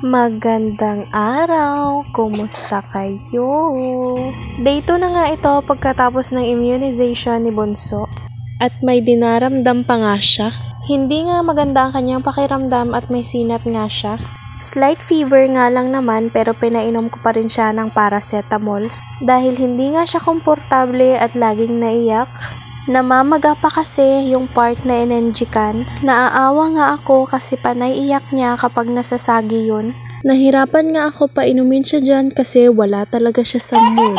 Magandang araw! Kumusta kayo? Day 2 na nga ito pagkatapos ng immunization ni Bunso. At may dinaramdam pa nga siya. Hindi nga maganda ang kanyang pakiramdam at may sinat nga siya. Slight fever nga lang naman pero pinainom ko pa rin siya ng paracetamol. Dahil hindi nga siya komportable at laging naiyak. Namamaga pa kasi yung part na inenjikan. Naaawa nga ako kasi panay iyak niya kapag nasasagi yun. Nahirapan nga ako painumin siya dyan kasi wala talaga siya sa mood.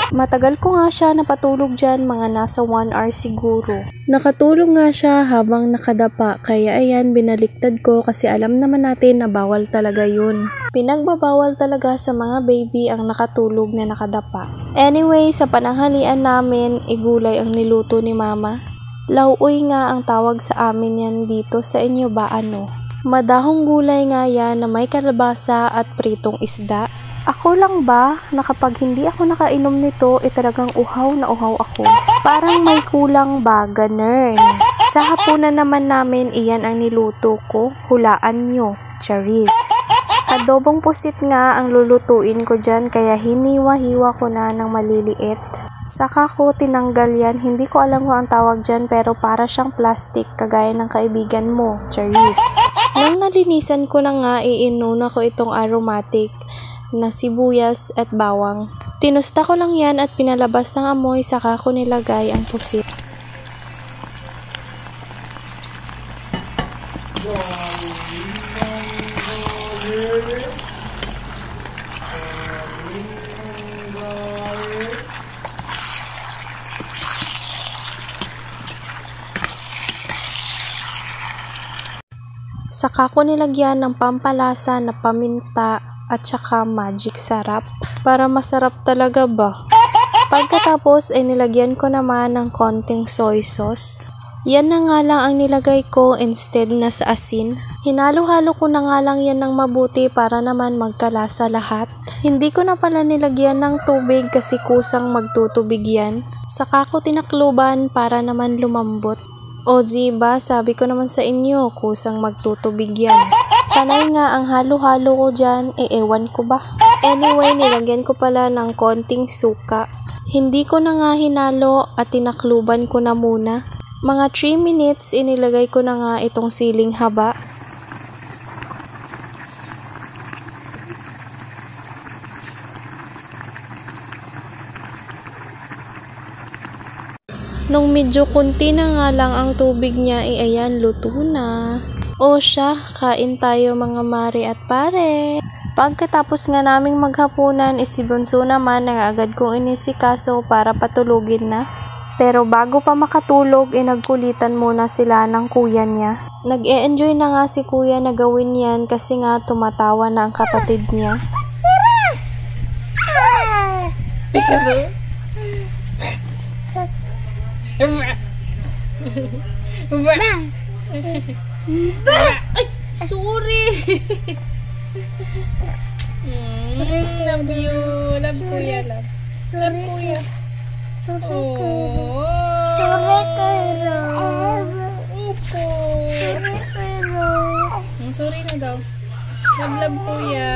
Matagal ko nga siya napatulog dyan, mga nasa 1 hour siguro. Nakatulog nga siya habang nakadapa kaya ayan binaliktad ko kasi alam naman natin na bawal talaga yun. Pinagbabawal talaga sa mga baby ang nakatulog na nakadapa. Anyway, sa pananghalian namin, igulay ang niluto ni mama. Lauoy nga ang tawag sa amin yan dito, sa inyo ba ano? Madahong gulay nga yan na may kalabasa at pritong isda. Ako lang ba na kapag hindi ako nakainom nito, talagang uhaw na uhaw ako. Parang may kulang ba, ganun. Sa hapunan naman namin, iyan ang niluto ko. Hulaan nyo, charis. Adobong pusit nga ang lulutuin ko dyan kaya hiniwa-hiwa ko na ng maliliit. Saka ko tinanggal yan, hindi ko alam kung ang tawag dyan pero para siyang plastic kagaya ng kaibigan mo, charis. Nang nalinisan ko na nga, iinuna ko itong aromatic na sibuyas at bawang. Tinusta ko lang yan at pinalabas ng amoy saka ko nilagay ang pusit. Saka ko nilagyan ng pampalasa na paminta at saka magic sarap para masarap talaga ba. Pagkatapos ay nilagyan ko naman ng konting soy sauce. Yan na nga lang ang nilagay ko instead na sa asin. Hinalo-halo ko na nga lang yan ng mabuti para naman magkalasa lahat. Hindi ko na pala nilagyan ng tubig kasi kusang magtutubig yan. Saka ko tinakluban para naman lumambot. O diba, sabi ko naman sa inyo, kusang magtutubig yan. Panay nga ang halo-halo ko dyan, ewan ko ba. Anyway, nilagyan ko pala ng konting suka. Hindi ko na nga hinalo at tinakluban ko na muna. Mga 3 minutes, inilagay ko na nga itong siling haba. Nung medyo kunti na nga lang ang tubig niya, ayan, luto na. O siya, kain tayo mga mare at pare. Pagkatapos nga naming maghapunan, si Bunso naman agad kong inisikaso para patulugin na. Pero bago pa makatulog, nagkulitan muna sila ng kuya niya. Nag-e-enjoy na nga si kuya na gawin yan kasi nga tumatawa na ang kapatid niya. Peekaboo? Ay, sorry. Love you. Love kuya, love. Love kuya. Oh. Sorry na daw. Love, love kuya.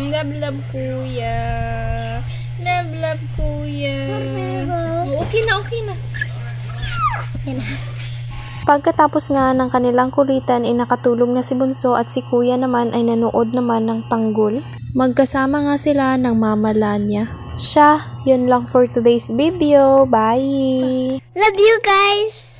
Love, love kuya. Love, love kuya. Okay na, okay na. Yan na. Pagkatapos nga ng kanilang kulitan, nakatulog na si Bunso at si kuya naman ay nanood naman ng tanggol. Magkasama nga sila ng mama Lanya. Siya, yun lang for today's video. Bye! Love you guys!